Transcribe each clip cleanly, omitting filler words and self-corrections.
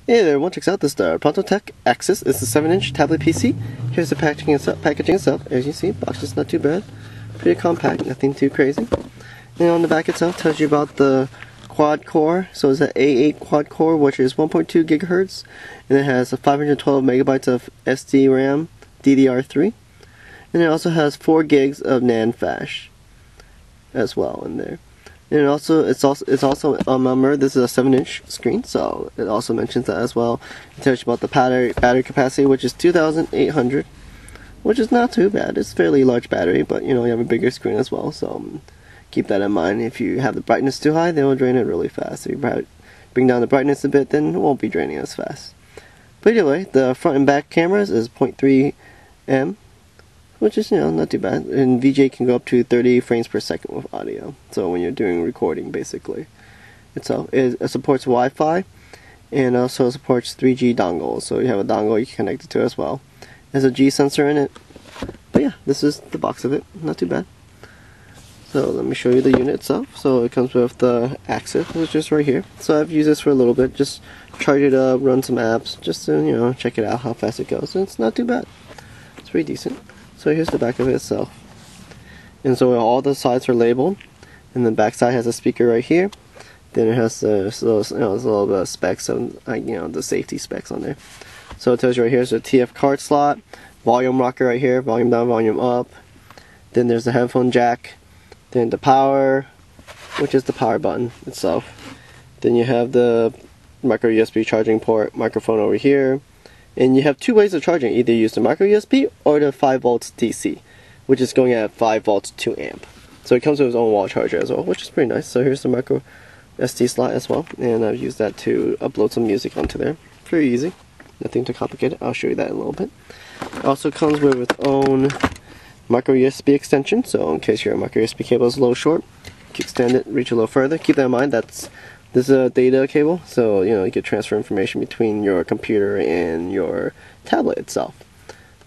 Hey there, everyone, checks out this ProntoTec Axius. It's a 7-inch tablet PC. Here's the packaging itself. As you see, box is not too bad. Pretty compact, nothing too crazy. And on the back itself tells you about the quad core. So it's an A8 quad core, which is 1.2 gigahertz, and it has a 512 megabytes of SD RAM DDR3, and it also has 4 gigs of NAND flash as well in there. And it's also remember, this is a 7-inch screen, so it also mentions that as well. It tells you about the battery capacity, which is 2,800, which is not too bad. It's a fairly large battery, but you know, you have a bigger screen as well, so keep that in mind. If you have the brightness too high, they will drain it really fast. If you bring down the brightness a bit, then it won't be draining as fast. But anyway, the front and back cameras is 0.3M, which is, you know, not too bad. And VGA can go up to 30 frames per second with audio. So when you're doing recording, basically. It supports Wi-Fi, and also supports 3G dongles. So you have a dongle you can connect it to as well. There's a G sensor in it. But yeah, this is the box of it. Not too bad. So let me show you the unit itself. So it comes with the Axius, which is right here. So I've used this for a little bit. Just charge it up, run some apps, just to, you know, check it out how fast it goes. And it's not too bad. It's pretty decent. So here's the back of it itself. And so all the sides are labeled. And the back side has a speaker right here. Then it has there's a little bit of specs on, you know, the safety specs on there. So it tells you right here is a TF card slot, volume rocker right here, volume down, volume up. Then there's the headphone jack. Then the power, which is the power button itself. Then you have the micro USB charging port, microphone over here. And you have 2 ways of charging. Either use the micro USB or the 5 volts DC, which is going at 5 volts 2 amp. So it comes with its own wall charger as well, which is pretty nice. So here's the micro SD slot as well, and I've used that to upload some music onto there. Pretty easy, nothing too complicated. I'll show you that in a little bit. It also comes with its own micro USB extension, so in case your micro USB cable is a little short, you can extend it, reach a little further. Keep that in mind, this is a data cable, so you know, you can transfer information between your computer and your tablet itself.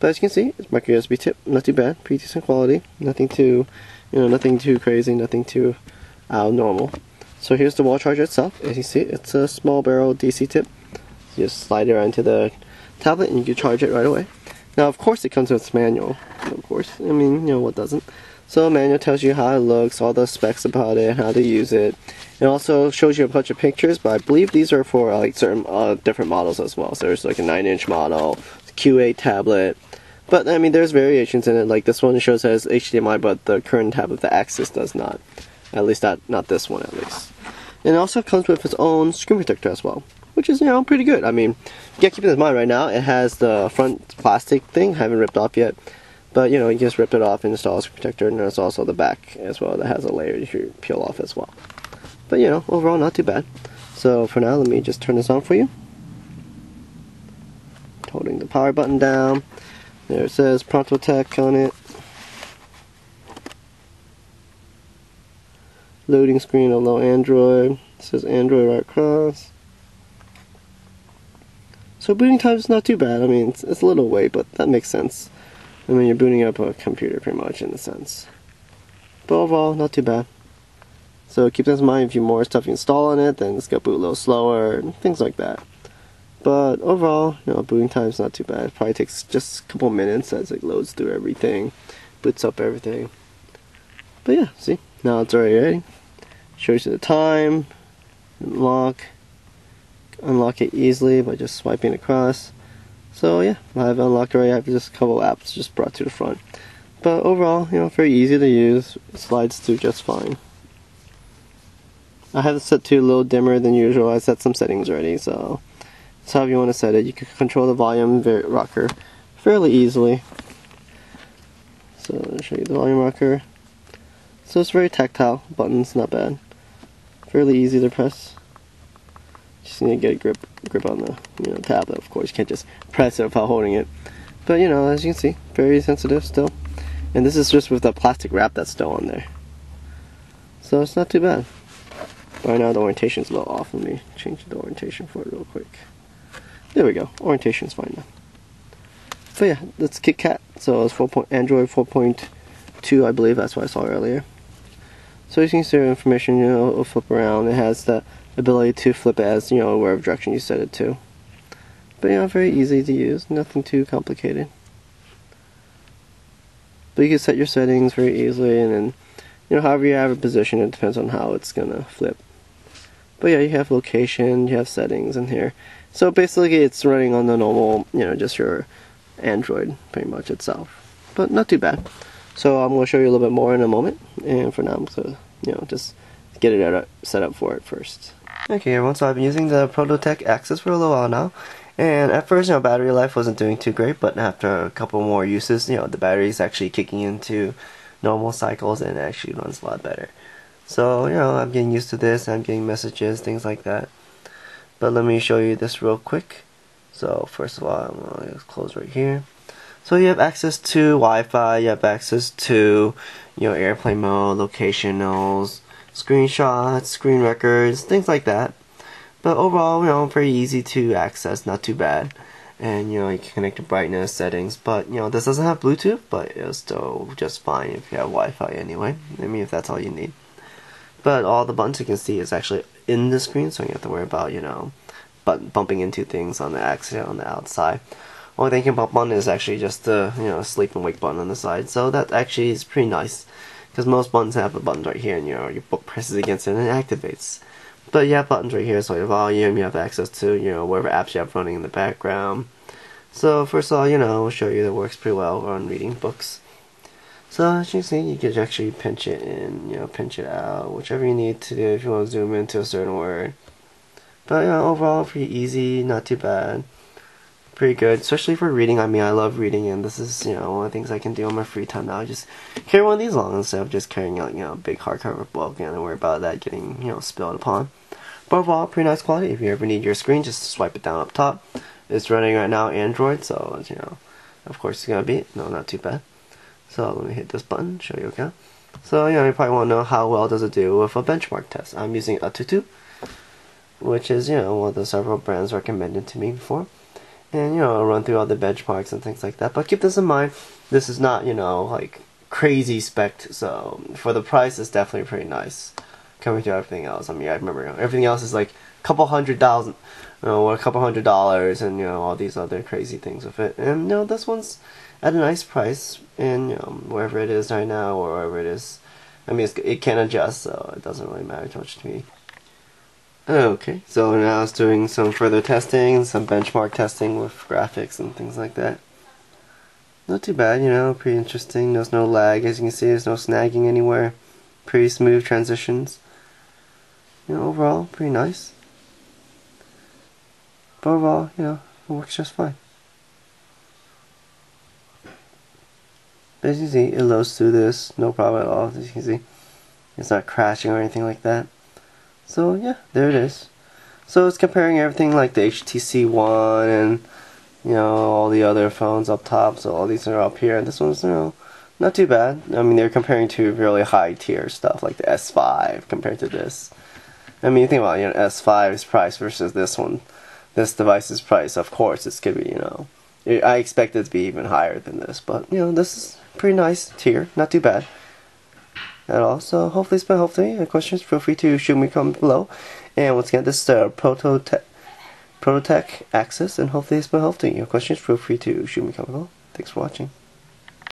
But as you can see, it's micro USB tip, not too bad, pretty decent quality, nothing too, you know, nothing too crazy, nothing too out of normal. So here's the wall charger itself. As you see, it's a small barrel DC tip. You just slide it right into the tablet and you can charge it right away. Now, of course, it comes with its manual. Of course, I mean, you know, what doesn't? So the manual tells you how it looks, all the specs about it, how to use it. It also shows you a bunch of pictures, but I believe these are for like certain different models as well. So there's like a 9-inch model, Q8 tablet. But I mean, there's variations in it. Like this one shows as HDMI, but the current tablet, the Axius, does not. At least not this one, at least. And it also comes with its own screen protector as well, which is, you know, pretty good. I mean, you gotta keep in mind right now, it has the front plastic thing, haven't ripped off yet. But, you know, you just rip it off and install a screen protector, and there's also the back as well that has a layer you peel off as well. But, you know, overall, not too bad. So, for now, let me just turn this on for you. Holding the power button down. There it says ProntoTec on it. Loading screen of low Android. It says Android right across. So booting time is not too bad. I mean, it's a little wait, but that makes sense. I mean, you're booting up a computer pretty much in a sense. But overall, not too bad. So keep this in mind, if you have more stuff you install on it, then it's going to boot a little slower, and things like that. But overall, you know, booting time is not too bad. It probably takes just a couple minutes as it loads through everything, boots up everything. But yeah, see, now it's already ready. Shows you the time, unlock it easily by just swiping across. So yeah, I've unlocked already. I have just a couple apps just brought to the front. But overall, you know, very easy to use. It slides through just fine. I have it set to a little dimmer than usual. I set some settings already, so that's however you want to set it. You can control the volume rocker fairly easily. So I'll show you the volume rocker. So it's very tactile. Buttons, not bad. Fairly easy to press. Just need to get a grip on the, you know, tablet. Of course, you can't just press it without holding it. But you know, as you can see, very sensitive still. And this is just with the plastic wrap that's still on there. So it's not too bad. Right now the orientation's a little off. Let me change the orientation for it real quick. There we go. Orientation's fine now. But yeah, that's KitKat. So it's Android 4.2, I believe. That's what I saw earlier. So you can see the information, you know, it'll flip around. It has the ability to flip it as, you know, wherever direction you set it to. But yeah, very easy to use, nothing too complicated. But you can set your settings very easily, and then, however you have it positioned, it depends on how it's gonna flip. But yeah, you have location, you have settings in here. So basically it's running on the normal, just your Android pretty much itself. But not too bad. So I'm going to show you a little bit more in a moment. And for now, I'm going to, just get it set up for it first. Okay everyone, so I've been using the ProntoTec Axius for a little while now. And at first, battery life wasn't doing too great, but after a couple more uses, the battery's actually kicking into normal cycles and it actually runs a lot better. So, I'm getting used to this, I'm getting messages, things like that. But let me show you this real quick. So, first of all, I'm going to close right here. So you have access to Wi-Fi, you have access to, airplane mode, locationals, screenshots, screen records, things like that. But overall, very easy to access, not too bad. And, you can connect to brightness, settings, but, this doesn't have Bluetooth, but it's still just fine if you have Wi-Fi anyway. I mean, if that's all you need. But all the buttons you can see is actually in the screen, so you don't have to worry about, bumping into things on the axis on the outside. Only thing you can bump on is actually just the, sleep and wake button on the side. So that actually is pretty nice, because most buttons have a button right here, and your presses against it and it activates. But you have buttons right here, so your volume, you have access to, whatever apps you have running in the background. So first of all, we'll show you that it works pretty well on reading books. So as you can see, you can actually pinch it in, pinch it out, whichever you need to do if you want to zoom into a certain word. But overall, pretty easy, not too bad. Pretty good, especially for reading. I mean, I love reading, and this is, one of the things I can do on my free time now. Just carry one of these along instead of just carrying out, a big hardcover book and worry about that getting, spilled upon. But overall, pretty nice quality. If you ever need your screen, just swipe it down up top. It's running right now Android, so, of course it's gonna be, no, not too bad. So let me hit this button, show you again. So, you probably want to know how well does it do with a benchmark test. I'm using Antutu, which is, one of the several brands recommended to me before. And, I'll run through all the benchmarks and things like that. But keep this in mind, this is not, like, crazy spec, so for the price, it's definitely pretty nice compared to everything else. I mean, I remember, everything else is like a couple $100,000, or a couple $100, and, all these other crazy things with it. And, this one's at a nice price, and, wherever it is right now, or wherever it is, I mean, it can adjust, so it doesn't really matter too much to me. Okay, so now it's doing some further testing, some benchmark testing with graphics and things like that. Not too bad, pretty interesting. There's no lag, as you can see, there's no snagging anywhere. Pretty smooth transitions. Overall, pretty nice. But overall, it works just fine. As you can see, it loads through this, no problem at all, as you can see. It's not crashing or anything like that. So yeah, there it is. So it's comparing everything like the HTC One and, all the other phones up top. So all these are up here, and this one's, not too bad. I mean, they're comparing to really high tier stuff like the S5 compared to this. I mean, you think about, S5's price versus this one. This device's price, of course, it's gonna be, I expect it to be even higher than this, but, this is pretty nice tier, not too bad at all. So hopefully it's been helpful. Any questions, feel free to shoot me a comment below. And once again, this is the ProntoTec Axius, and hopefully it's been helpful. Any questions, feel free to shoot me a comment below. Thanks for watching.